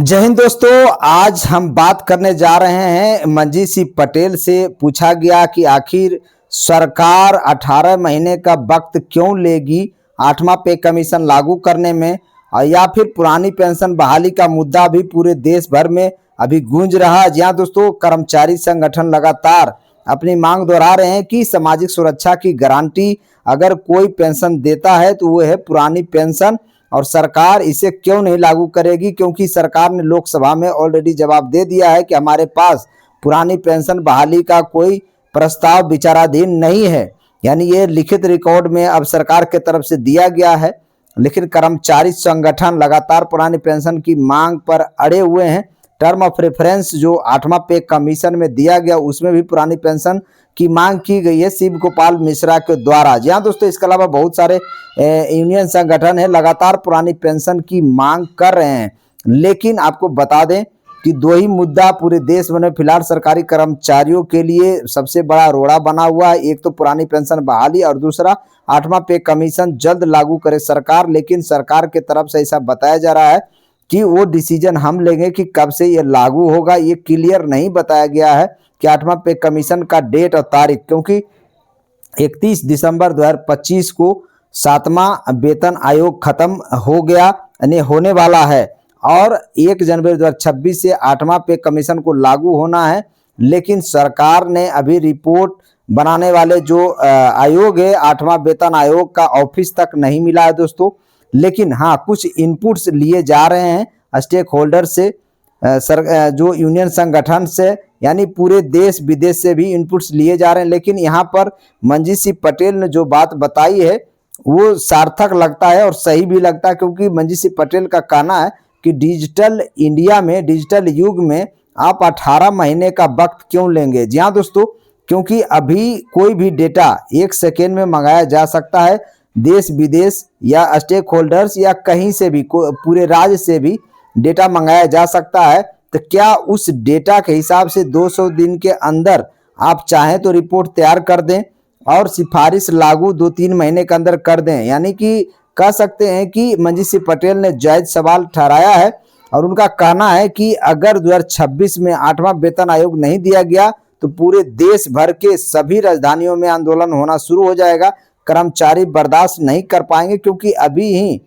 जय हिंद दोस्तों। आज हम बात करने जा रहे हैं मंजीत सिंह पटेल से। पूछा गया कि आखिर सरकार 18 महीने का वक्त क्यों लेगी 8वां पे कमीशन लागू करने में, या फिर पुरानी पेंशन बहाली का मुद्दा भी पूरे देश भर में अभी गूंज रहा है। जी हाँ दोस्तों, कर्मचारी संगठन लगातार अपनी मांग दोहरा रहे हैं कि सामाजिक सुरक्षा की गारंटी अगर कोई पेंशन देता है तो वो है पुरानी पेंशन, और सरकार इसे क्यों नहीं लागू करेगी, क्योंकि सरकार ने लोकसभा में ऑलरेडी जवाब दे दिया है कि हमारे पास पुरानी पेंशन बहाली का कोई प्रस्ताव विचाराधीन नहीं है। यानी ये लिखित रिकॉर्ड में अब सरकार के तरफ से दिया गया है। लेकिन कर्मचारी संगठन लगातार पुरानी पेंशन की मांग पर अड़े हुए हैं। टर्म ऑफ रेफरेंस जो 8वां पे कमीशन में दिया गया उसमें भी पुरानी पेंशन की मांग की गई है शिव गोपाल मिश्रा के द्वारा। जी हाँ दोस्तों, इसके अलावा बहुत सारे यूनियन संगठन है लगातार पुरानी पेंशन की मांग कर रहे हैं। लेकिन आपको बता दें कि दो ही मुद्दा पूरे देश में फिलहाल सरकारी कर्मचारियों के लिए सबसे बड़ा रोड़ा बना हुआ है। एक तो पुरानी पेंशन बहाली और दूसरा 8वां पे कमीशन जल्द लागू करे सरकार। लेकिन सरकार के तरफ से ऐसा बताया जा रहा है कि वो डिसीजन हम लेंगे कि कब से ये लागू होगा। ये क्लियर नहीं बताया गया है कि 8वां पे कमीशन का डेट और तारीख, क्योंकि 31 दिसंबर 2025 को 7वां वेतन आयोग खत्म हो गया यानी होने वाला है, और 1 जनवरी 2026 से 8वां पे कमीशन को लागू होना है। लेकिन सरकार ने अभी रिपोर्ट बनाने वाले जो आयोग है 8वां वेतन आयोग का ऑफिस तक नहीं मिला है दोस्तों। लेकिन हाँ, कुछ इनपुट्स लिए जा रहे हैं स्टेक होल्डर से, जो यूनियन संगठन से, यानी पूरे देश विदेश से भी इनपुट्स लिए जा रहे हैं। लेकिन यहाँ पर मंजीत सिंह पटेल ने जो बात बताई है वो सार्थक लगता है और सही भी लगता है, क्योंकि मंजीत सिंह पटेल का कहना है कि डिजिटल इंडिया में, डिजिटल युग में आप 18 महीने का वक्त क्यों लेंगे। जी हाँ दोस्तों, क्योंकि अभी कोई भी डेटा 1 सेकेंड में मंगाया जा सकता है। देश विदेश या स्टेक होल्डर्स या कहीं से भी, पूरे राज्य से भी डेटा मंगाया जा सकता है। तो क्या उस डेटा के हिसाब से 200 दिन के अंदर आप चाहें तो रिपोर्ट तैयार कर दें और सिफारिश लागू 2-3 महीने के अंदर कर दें। यानी कि कह सकते हैं कि मंजीत सिंह पटेल ने जायज सवाल ठहराया है, और उनका कहना है कि अगर 2026 में 8वां वेतन आयोग नहीं दिया गया तो पूरे देश भर के सभी राजधानियों में आंदोलन होना शुरू हो जाएगा। कर्मचारी बर्दाश्त नहीं कर पाएंगे, क्योंकि अभी ही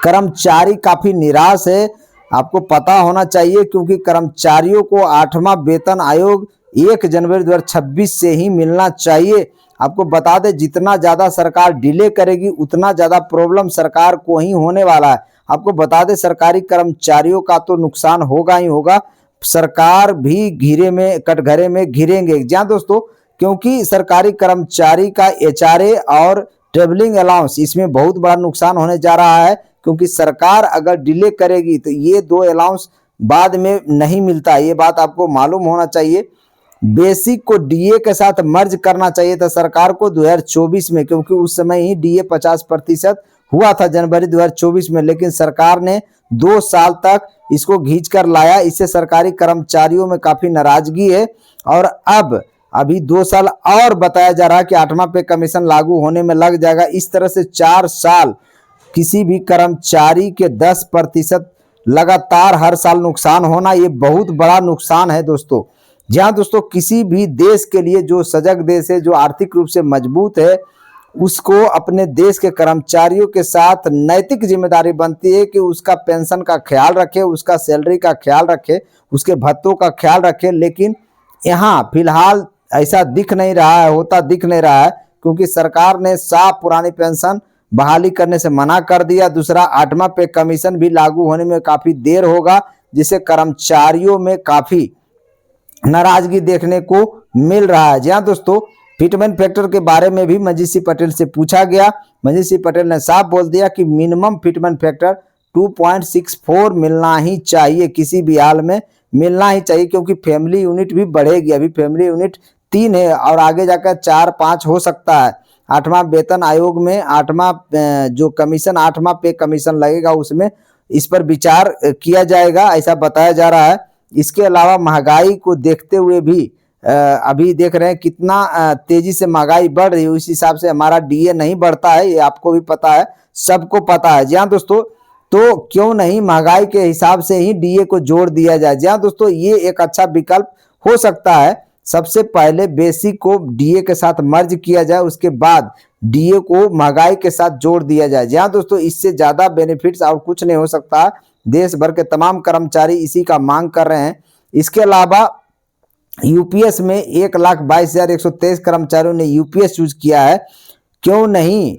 कर्मचारी काफी निराश है। आपको पता होना चाहिए, क्योंकि कर्मचारियों को 8वां वेतन आयोग 1 जनवरी 2026 से ही मिलना चाहिए। आपको बता दें, जितना ज़्यादा सरकार डिले करेगी उतना ज़्यादा प्रॉब्लम सरकार को ही होने वाला है। आपको बता दें, सरकारी कर्मचारियों का तो नुकसान होगा ही होगा, सरकार भी घिरे में कटघरे में घिरेंगे। जी हाँ दोस्तों, क्योंकि सरकारी कर्मचारी का एचआरए और ट्रेवलिंग अलाउंस, इसमें बहुत बड़ा नुकसान होने जा रहा है। क्योंकि सरकार अगर डिले करेगी तो ये 2 अलाउंस बाद में नहीं मिलता, ये बात आपको मालूम होना चाहिए। बेसिक को डीए के साथ मर्ज करना चाहिए था सरकार को 2024 में, क्योंकि उस समय ही डीए 50% हुआ था जनवरी 2024 में। लेकिन सरकार ने 2 साल तक इसको खींच कर लाया। इससे सरकारी कर्मचारियों में काफी नाराजगी है, और अभी 2 साल और बताया जा रहा है कि 8वां पे कमीशन लागू होने में लग जाएगा। इस तरह से 4 साल किसी भी कर्मचारी के 10% लगातार हर साल नुकसान होना, ये बहुत बड़ा नुकसान है दोस्तों। जी हाँ दोस्तों, किसी भी देश के लिए जो सजग देश है, जो आर्थिक रूप से मजबूत है, उसको अपने देश के कर्मचारियों के साथ नैतिक जिम्मेदारी बनती है कि उसका पेंशन का ख्याल रखे, उसका सैलरी का ख्याल रखे, उसके भत्तों का ख्याल रखे। लेकिन यहाँ फिलहाल ऐसा दिख नहीं रहा है, होता दिख नहीं रहा है, क्योंकि सरकार ने साफ पुरानी पेंशन बहाली करने से मना कर दिया। दूसरा, 8वां पे कमीशन भी लागू होने में काफी देर होगा, जिससे कर्मचारियों में काफी नाराजगी देखने को मिल रहा है। जी हाँ दोस्तों, फिटमेन फैक्टर के बारे में भी मंजीत सिंह पटेल से पूछा गया। मंजीत सिंह पटेल ने साफ बोल दिया कि मिनिमम फिटमेन फैक्टर 2.64 मिलना ही चाहिए, किसी भी हाल में मिलना ही चाहिए, क्योंकि फैमिली यूनिट भी बढ़ेगी। अभी फैमिली यूनिट 3 है और आगे जाकर 4-5 हो सकता है। 8वां वेतन आयोग में 8वां जो कमीशन 8वां पे कमीशन लगेगा, उसमें इस पर विचार किया जाएगा, ऐसा बताया जा रहा है। इसके अलावा महंगाई को देखते हुए भी अभी देख रहे हैं कितना तेजी से महंगाई बढ़ रही है, उस हिसाब से हमारा डीए नहीं बढ़ता है, ये आपको भी पता है, सबको पता है। जी हाँ दोस्तों, तो क्यों नहीं महंगाई के हिसाब से ही डीए को जोड़ दिया जाए। जी हाँ दोस्तों, ये एक अच्छा विकल्प हो सकता है। सबसे पहले बेसिक को डीए के साथ मर्ज किया जाए, उसके बाद डीए को महंगाई के साथ जोड़ दिया जाए। जी हाँ दोस्तों, इससे ज्यादा बेनिफिट्स और कुछ नहीं हो सकता। देश भर के तमाम कर्मचारी इसी का मांग कर रहे हैं। इसके अलावा यूपीएस में 1,22,123 कर्मचारियों ने यूपीएस चूज किया है। क्यों नहीं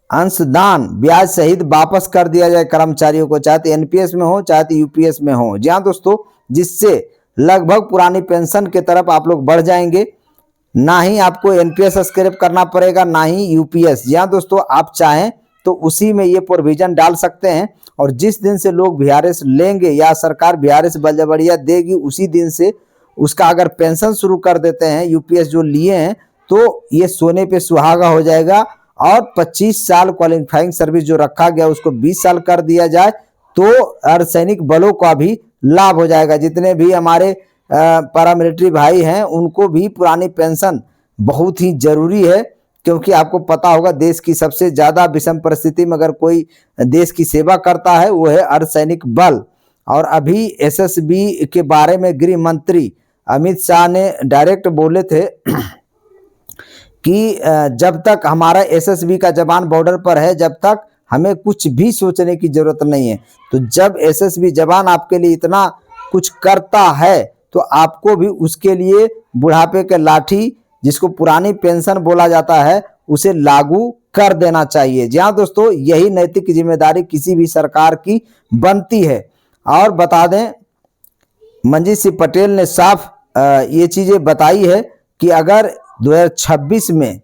अंशदान ब्याज सहित वापस कर दिया जाए कर्मचारियों को, चाहे तो एनपीएस में हो चाहे तो यूपीएस में हो। जी हाँ दोस्तों, जिससे लगभग पुरानी पेंशन के तरफ आप लोग बढ़ जाएंगे। ना ही आपको एनपीएस स्क्रैप करना पड़ेगा, ना ही यूपीएस। जी हाँ दोस्तों, आप चाहें तो उसी में ये प्रोविजन डाल सकते हैं, और जिस दिन से लोग वीआरएस लेंगे या सरकार वीआरएस बल्जबड़िया देगी, उसी दिन से उसका अगर पेंशन शुरू कर देते हैं यूपीएस जो लिए हैं, तो ये सोने पे सुहागा हो जाएगा। और 25 साल क्वालिफाइंग सर्विस जो रखा गया उसको 20 साल कर दिया जाए, तो अर्धसैनिक बलों का भी लाभ हो जाएगा। जितने भी हमारे पैरामिलिट्री भाई हैं उनको भी पुरानी पेंशन बहुत ही जरूरी है, क्योंकि आपको पता होगा देश की सबसे ज्यादा विषम परिस्थिति में अगर कोई देश की सेवा करता है वो है अर्धसैनिक बल। और अभी एसएसबी के बारे में गृह मंत्री अमित शाह ने डायरेक्ट बोले थे कि जब तक हमारा एसएसबी का जवान बॉर्डर पर है, जब तक हमें कुछ भी सोचने की जरूरत नहीं है। तो जब एसएसबी जवान आपके लिए इतना कुछ करता है, तो आपको भी उसके लिए बुढ़ापे के लाठी, जिसको पुरानी पेंशन बोला जाता है, उसे लागू कर देना चाहिए। जी हाँ दोस्तों, यही नैतिक जिम्मेदारी किसी भी सरकार की बनती है। और बता दें, मंजीत सिंह पटेल ने साफ ये चीजें बताई है कि अगर 2026 में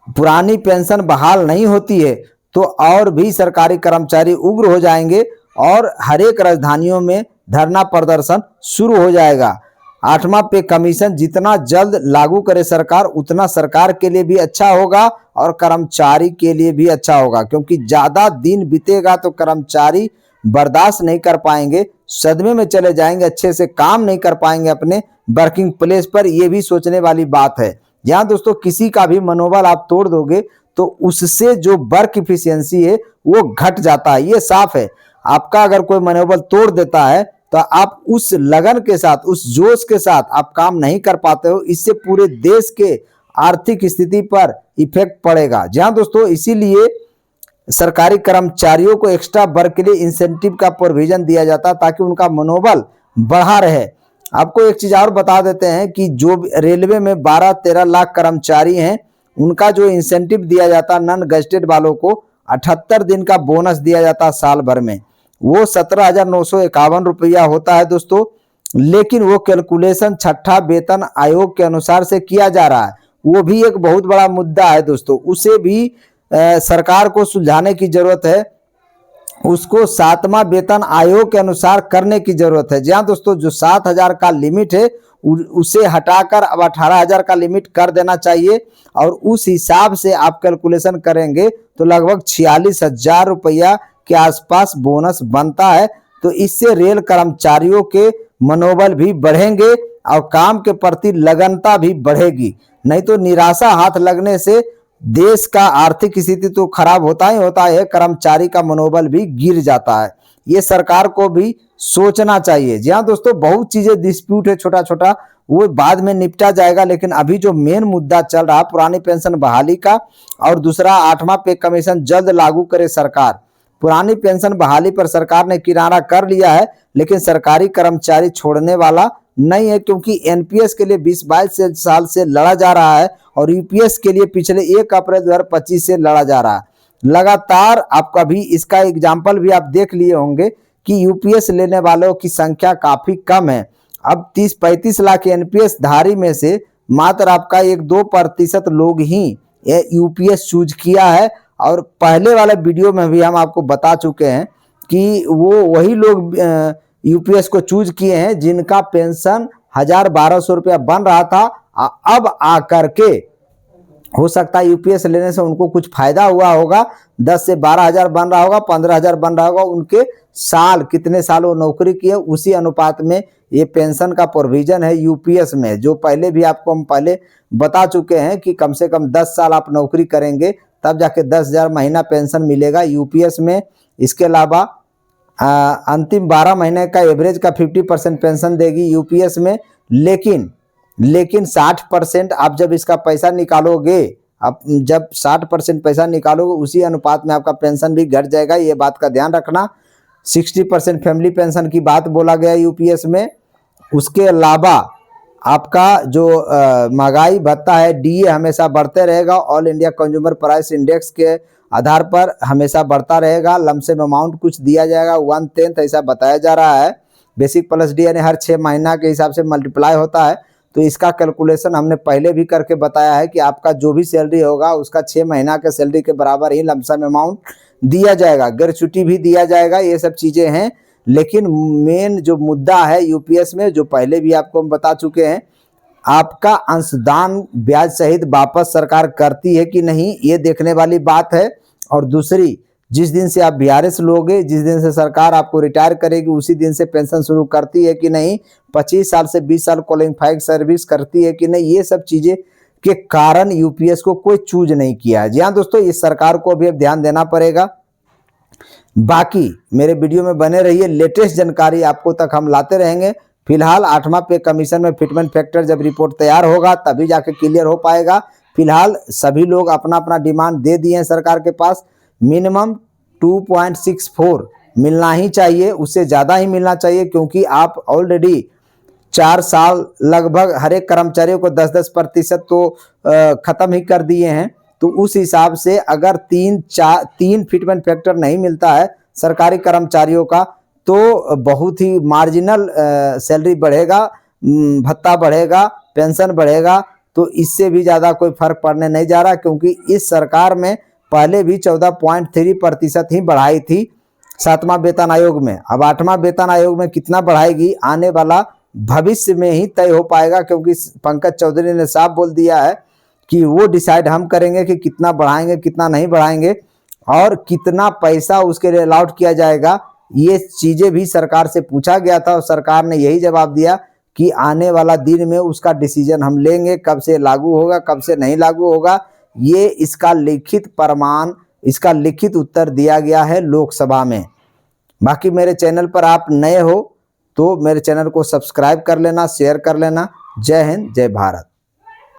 पुरानी पेंशन बहाल नहीं होती है तो और भी सरकारी कर्मचारी उग्र हो जाएंगे और हर एक राजधानियों में धरना प्रदर्शन शुरू हो जाएगा। 8वां पे कमीशन जितना जल्द लागू करे सरकार, उतना सरकार के लिए भी अच्छा होगा और कर्मचारी के लिए भी अच्छा होगा, क्योंकि ज्यादा दिन बीतेगा तो कर्मचारी बर्दाश्त नहीं कर पाएंगे, सदमे में चले जाएंगे, अच्छे से काम नहीं कर पाएंगे अपने वर्किंग प्लेस पर। यह भी सोचने वाली बात है। यहाँ दोस्तों, किसी का भी मनोबल आप तोड़ दोगे तो उससे जो वर्क इफिशियंसी है वो घट जाता है, ये साफ है। आपका अगर कोई मनोबल तोड़ देता है तो आप उस लगन के साथ, उस जोश के साथ आप काम नहीं कर पाते हो। इससे पूरे देश के आर्थिक स्थिति पर इफेक्ट पड़ेगा। जी हाँ दोस्तों, इसीलिए सरकारी कर्मचारियों को एक्स्ट्रा वर्क के लिए इंसेंटिव का प्रोविजन दिया जाता ताकि उनका मनोबल बढ़ा रहे। आपको एक चीज और बता देते हैं कि जो रेलवे में 12-13 लाख कर्मचारी हैं, उनका जो इंसेंटिव दिया जाता नॉन गजेटेड वालों को 78 दिन का बोनस दिया जाता साल भर में, वो 17,951 रुपया होता है दोस्तों। लेकिन वो कैलकुलेशन छठा वेतन आयोग के अनुसार से किया जा रहा है। वो भी एक बहुत बड़ा मुद्दा है दोस्तों, उसे भी सरकार को सुलझाने की जरूरत है। उसको 7वां वेतन आयोग के अनुसार करने की जरूरत है। जी हाँ दोस्तों, जो 7,000 का लिमिट है उसे हटाकर अब 18,000 का लिमिट कर देना चाहिए, और उस हिसाब से आप कैलकुलेशन करेंगे तो लगभग 46,000 रुपया के आसपास बोनस बनता है। तो इससे रेल कर्मचारियों के मनोबल भी बढ़ेंगे और काम के प्रति लगनता भी बढ़ेगी। नहीं तो निराशा हाथ लगने से देश का आर्थिक स्थिति तो खराब होता ही होता है, कर्मचारी का मनोबल भी गिर जाता है। ये सरकार को भी सोचना चाहिए। जी हाँ दोस्तों, बहुत चीजें डिस्प्यूट है छोटा छोटा, वो बाद में निपटा जाएगा। लेकिन अभी जो मेन मुद्दा चल रहा पुरानी पेंशन बहाली का, और दूसरा 8वां पे कमीशन जल्द लागू करे सरकार। पुरानी पेंशन बहाली पर सरकार ने किनारा कर लिया है, लेकिन सरकारी कर्मचारी छोड़ने वाला नहीं है, क्योंकि एनपीएस के लिए 20-22 साल से लड़ा जा रहा है और यूपीएस के लिए पिछले 1 अप्रैल 2025 से लड़ा जा रहा है लगातार। आपका भी इसका एग्जाम्पल भी आप देख लिए होंगे कि यूपीएस लेने वालों की संख्या काफी कम है। अब 30-35 लाख एनपीएस धारी में से मात्र आपका 1-2% लोग ही यूपीएस चूज किया है। और पहले वाले वीडियो में भी हम आपको बता चुके हैं कि वो वही लोग यूपीएस को चूज किए हैं जिनका पेंशन 1,000-1,200 रुपया बन रहा था। अब आकर के हो सकता है यूपीएस लेने से उनको कुछ फायदा हुआ होगा, 10 से 12,000 बन रहा होगा, 15,000 बन रहा होगा। उनके साल कितने साल वो नौकरी किए उसी अनुपात में ये पेंशन का प्रोविजन है यूपीएस में, जो पहले भी आपको हम पहले बता चुके हैं कि कम से कम 10 साल आप नौकरी करेंगे तब जाके 10,000 महीना पेंशन मिलेगा यूपीएस में। इसके अलावा अंतिम 12 महीने का एवरेज का 50% पेंशन देगी यूपीएस में। लेकिन 60% आप जब इसका पैसा निकालोगे, आप जब 60% पैसा निकालोगे उसी अनुपात में आपका पेंशन भी घट जाएगा, ये बात का ध्यान रखना। 60% फैमिली पेंशन की बात बोला गया यूपीएस में। उसके अलावा आपका जो महंगाई भत्ता है डीए हमेशा बढ़ते रहेगा, all India consumer price index के आधार पर हमेशा बढ़ता रहेगा। लमसम अमाउंट कुछ दिया जाएगा 1/10 ऐसा बताया जा रहा है। बेसिक प्लस डी यानी हर 6 महीना के हिसाब से मल्टीप्लाई होता है। तो इसका कैलकुलेशन हमने पहले भी करके बताया है कि आपका जो भी सैलरी होगा उसका 6 महीना के सैलरी के बराबर ही लमसम अमाउंट दिया जाएगा, ग्रेच्युटी भी दिया जाएगा, ये सब चीज़ें हैं। लेकिन मेन जो मुद्दा है यूपीएस में, जो पहले भी आपको हम बता चुके हैं, आपका अंशदान ब्याज सहित वापस सरकार करती है कि नहीं, ये देखने वाली बात है। और दूसरी, जिस दिन से आप वीआरएस लोगे, जिस दिन से सरकार आपको रिटायर करेगी, उसी दिन से पेंशन शुरू करती है कि नहीं, 25 साल से 20 साल क्वालिफाइड सर्विस करती है कि नहीं, ये सब चीज़ें के कारण यूपीएस को कोई चूज नहीं किया है। जी हाँ दोस्तों, इस सरकार को भी अब ध्यान देना पड़ेगा। बाकी मेरे वीडियो में बने रहिए, लेटेस्ट जानकारी आपको तक हम लाते रहेंगे। फिलहाल 8वां पे कमीशन में फिटमेंट फैक्टर जब रिपोर्ट तैयार होगा तभी जाके क्लियर हो पाएगा। फिलहाल सभी लोग अपना अपना डिमांड दे दिए हैं सरकार के पास। मिनिमम 2.64 मिलना ही चाहिए, उससे ज़्यादा ही मिलना चाहिए, क्योंकि आप ऑलरेडी 4 साल लगभग हर एक कर्मचारियों को 10% तो ख़त्म ही कर दिए हैं। तो उस हिसाब से अगर 3 फिटमेंट फैक्टर नहीं मिलता है सरकारी कर्मचारियों का, तो बहुत ही मार्जिनल सैलरी बढ़ेगा, भत्ता बढ़ेगा, पेंशन बढ़ेगा। तो इससे भी ज़्यादा कोई फर्क पड़ने नहीं जा रहा, क्योंकि इस सरकार में पहले भी 14.3% ही बढ़ाई थी 7वां वेतन आयोग में। अब 8वां वेतन आयोग में कितना बढ़ाएगी आने वाला भविष्य में ही तय हो पाएगा, क्योंकि पंकज चौधरी ने साफ बोल दिया है कि वो डिसाइड हम करेंगे कि कितना बढ़ाएंगे, कितना नहीं बढ़ाएंगे, और कितना पैसा उसके लिए अलॉट किया जाएगा। ये चीज़ें भी सरकार से पूछा गया था और सरकार ने यही जवाब दिया कि आने वाला दिन में उसका डिसीजन हम लेंगे, कब से लागू होगा, कब से नहीं लागू होगा। ये इसका लिखित प्रमाण, इसका लिखित उत्तर दिया गया है लोकसभा में। बाकी मेरे चैनल पर आप नए हो तो मेरे चैनल को सब्सक्राइब कर लेना, शेयर कर लेना। जय हिंद, जय भारत।